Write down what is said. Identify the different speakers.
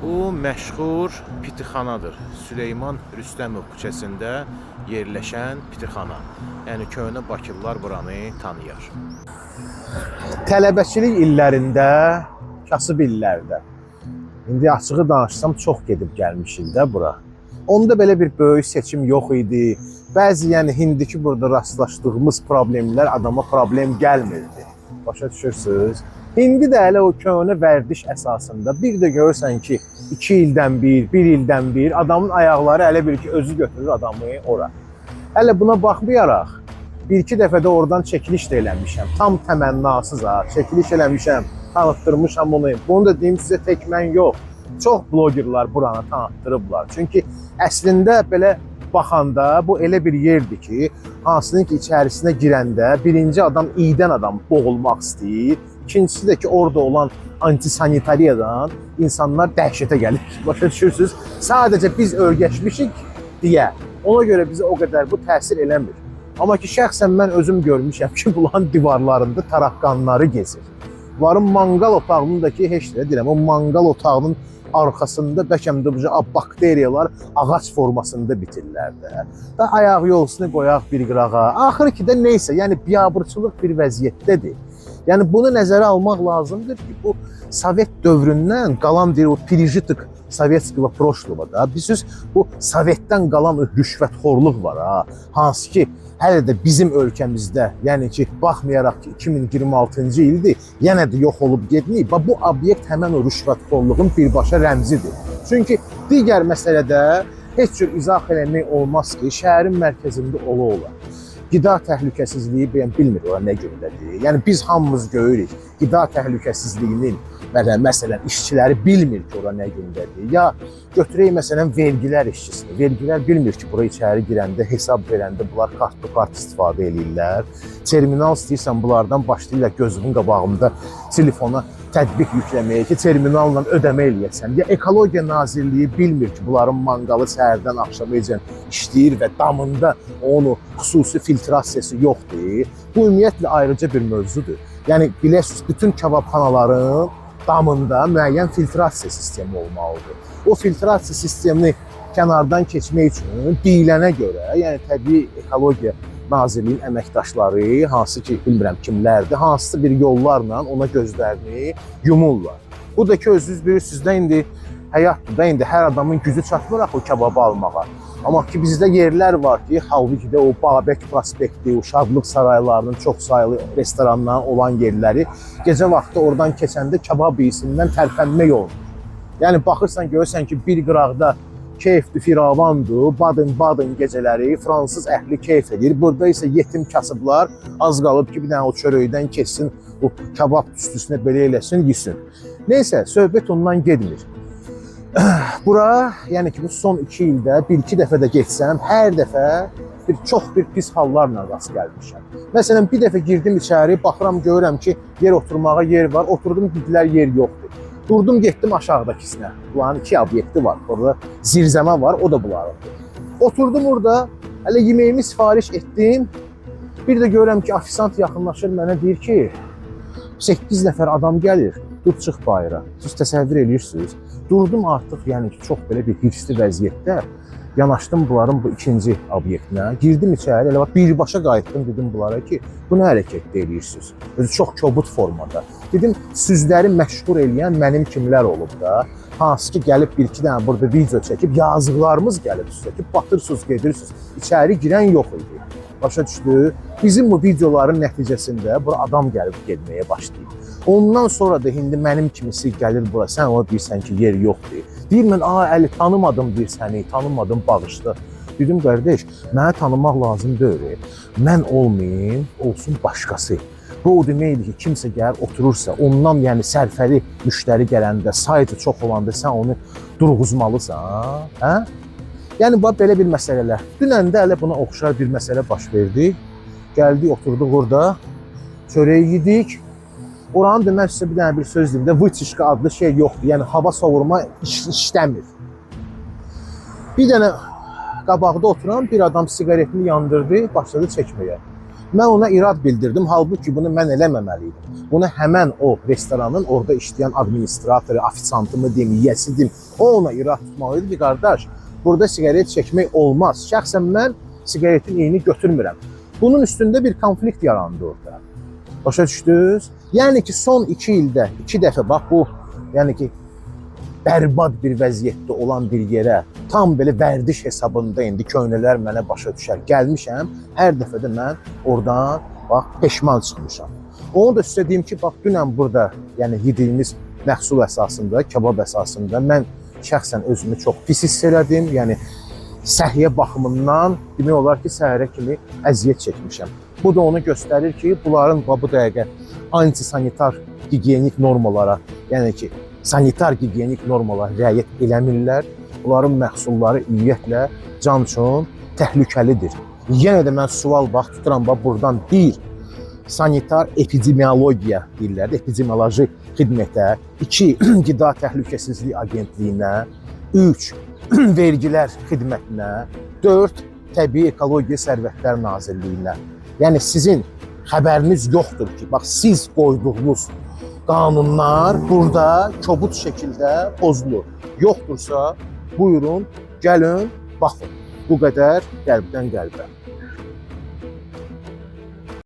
Speaker 1: Bu məşhur pitixanadır. Süleyman Rüstəmov küçəsində yerləşən pitixana. Yəni köhnə bakılılar buranı tanıyır.
Speaker 2: Tələbəçilik illərində, kasıb illərdə. İndi açığı danışsam çox gedib gəlmişik də bura. Onda belə bir böyük seçim yox idi. Bəzi indiki burada rastlaşdığımız problemlər adama problem gəlmirdi. Başa düşürsünüz? İndi də hələ o köhnə vərdiş əsasında bir də görürsən ki, 2 ildən bir, 1 ildən bir adamın ayaqları hələ bir ki özü götürür adamı ora. Hələ buna baxmayaraq bir-iki dəfə də oradan çəkiliş də eləmişəm. Tam təmənnasız ha, çəkiliş eləmişəm, tanıtdırmışam onu. Bunu da deyim sizə tək mən yox. Çox blogerlar buranı tanıtdırıblar. Çünki əslində belə baxanda bu elə bir yerdir ki, hansının ki içərisinə girəndə birinci adam iyidən adam boğulmaq istəyir. İkincisi də ki orada olan antisanitariyadan insanlar dəhşətə gəlir. Başa düşürsünüz? Sadəcə biz örgəşmişik deyə. Ona görə bizə o qədər bu təsir eləmir. Amma ki şəxsən mən özüm görmüşəm ki bunların divarlarında taraqqanları gezir. Bunların manqal otağındakı heç nə deyirəm. O manqal otağının arxasında bəlkə də bu bakteriyalar ağac formasında bitirlər də. Da ayaq yolsunu qoyaq bir qırağa. Axır ki də neysə, yəni biabırçılıq bir vəziyyətdədir. Yəni bunu nəzərə almaq lazımdır ki, bu Sovet dövründən qalan bir o пережиток sovetskого прошлого da. Biz bu Sovetdən qalan rüşvətxorluq var ha. Hansı ki hələ də bizim ölkəmizdə, yəni ki baxmayaraq ki 2026-cı ildir, yenə də yox olub getməyib. Bu obyekt həmin o rüşvətxorluğun birbaşa rəmzidir. Çünki digər məsələdə heç cür izah eləmək olmaz ki, şəhərin mərkəzində ola. Qida təhlükəsizliyi bilmir ora nə gündədir. Yəni biz hamımız görürük, qida təhlükəsizliyinin məsələn işçiləri bilmir ki ora nə gündədir. Ya götürək məsələn vergilər işçisini. Vergilər bilmir ki bura içəri girəndə, hesab verəndə bunlar kart istifadə edirlər. Terminal istəyirsən bunlardan başlayırlar gözünün qabağında telefona tətbiq yükləməyə ki, terminalla ödəmə eləyəsən. Ya Ekologiya Nazirliyi bilmir ki, bunların manqalı səhərdən axşamacan işləyir və damında onu xüsusi filtrasiyası yoxdur. Bu ümumiyyətlə ayrıca bir mövzudur. Yəni bilirsiniz, bütün kababxanaların damında müəyyən filtrasiya sistemi olmalıdır. O filtrasiya sistemini kənardan keçmək üçün deyilənə görə, yəni təbii Ekologiya Nazirliyin əməkdaşları, hansı ki bilmirəm kimlərdir, hansısa bir yollarla ona gözlərini yumurlar. Bu da ki özünüz bilirsiniz də indi həyatdır da, indi hər adamın gücü çatmır axı o kebabı almağa. Amma ki bizdə yerlər var ki, halbuki də o Babək prospekti, o Şadlıq saraylarının çox sayılı restoranların olan yerləri gecə vaxtı oradan keçəndə kebab iyisindən tərpənmək olur. Yəni baxırsan görürsən ki bir qıraqda keyfdir, firavandır, badın gecələri fransız əhli keyf edir. Burada isə yetim kasıblar az qalıb ki bir dənə o çörəkdən keçsin, o kebab üstüsünə belə eləsin, yesin. Neysə, söhbət ondan getmir. Bura, yəni ki bu son 2 ildə 1-2 dəfə də getsəm, hər dəfə çox pis hallarla rast gəlmişəm. Məsələn, bir dəfə girdim içəri, baxıram, görürəm ki, yer oturmağa yer var, oturdum, dedilər yer yoxdur. Durdum, getdim aşağıdakisine. Bunların 2 obyekti var. Orada zirzəmə var, o da bunlarındır. Oturdum orada, hələ yeməyimi sifariş etdim. Bir də görürəm ki, ofisant yaxınlaşır mənə deyir ki, 8 nəfər adam gəlir, dur çıx bayıra. Siz təsəvvür edirsiniz. Durdum artıq, yəni ki, çox belə bir hirsli vəziyyətdə. Yanaşdım bunların bu ikinci obyektinə. Girdim içəri, elə birbaşa qayıtdım, dedim bunlara ki, bu nə hərəkətdə edirsiniz? Özü çox kobud formada. Dedim, sizləri məşğul eləyən mənim kimlər olub da. Hansı ki, gəlib bir-iki dənə burada video çəkib, yazıqlarımız gəlib sizə ki, batırsınız, gedirsiniz. İçəri girən yox idi. Başa düşdü? Bizim bu videoların nəticəsində bura adam gəlib getməyə başlayıb. Ondan sonra da indi mənim kimisi gəlir bura, sən ona deyirsən ki, yer yoxdur. Deyir mən, Əli, tanımadım deyir səni, tanımadım, bağışla. Dedim, qardeş, mənə tanımaq lazım deyil. Mən olmayayım, olsun başqası. Bu o deməkdir ki, kimsə gəlir, oturursa, ondan yəni sərfəli müştəri gələndə, sayıcı çox olanda sən onu durğuzmalısan, hə? Yəni, belə bir məsələlər. Dünən də hələ buna oxşar bir məsələ baş verdi. Gəldik, oturduq orada, çörəyi yedik. Oranın da mən sizə bir dənə bir söz deyim də, vıçışqa adlı şey yoxdur. Yəni, hava soğurma işləmir. Bir dənə qabaqda oturan bir adam siqaretini yandırdı, başladı çəkməyə. Mən ona irad bildirdim, halbuki bunu mən eləməməliydim. Bunu həmən o restoranın orada işləyən administratoru, ofisiantı mı deyim, yiyəsi deyim, o ona irad tutmalıydı ki, qardaş, burada siqaret çəkmək olmaz. Şəxsən mən siqaretin iyini götürmürəm. Bunun üstündə bir konflikt yarandı orada. Başa düşdünüz? Yəni ki, son 2 ildə 2 dəfə, bax bu, yəni ki, bərbad bir vəziyyətdə olan bir yerə, tam belə vərdiş hesabında indi köynələr mənə başa düşər. Gəlmişəm, hər dəfə də mən oradan, bax, peşman çıxmışam. Onu da sizə deyim ki, bax, dünən burada, yəni yediyimiz məhsul əsasında, kebab əsasında mən şəxsən özümü çox pis hiss elədim. Yəni, səhiyyə baxımından demək olar ki, səhərə kimi əziyyət çəkmişəm. Bu da onu göstərir ki, bunların bu dəqiqə antisanitar gigiyenik normalara, yəni ki, sanitar gigiyenik normalara riayət eləmirlər. Bunların məhsulları ümumiyyətlə can üçün təhlükəlidir. Yenə də mən sual vaxt tuturam, bax, buradan bir, sanitar epidemiologiya deyirlər, epidemioloji xidmətə, 2, qida təhlükəsizliyi agentliyinə, 3, vergilər xidmətinə, 4, Təbii Ekologiya Sərvətlər Nazirliyinə. Yəni sizin xəbəriniz yoxdur ki, bax, siz qoyduğunuz qanunlar burada kobud şəkildə pozulur. Yoxdursa, buyurun, gəlin, baxın. Bu qədər qəlbdən qəlbə.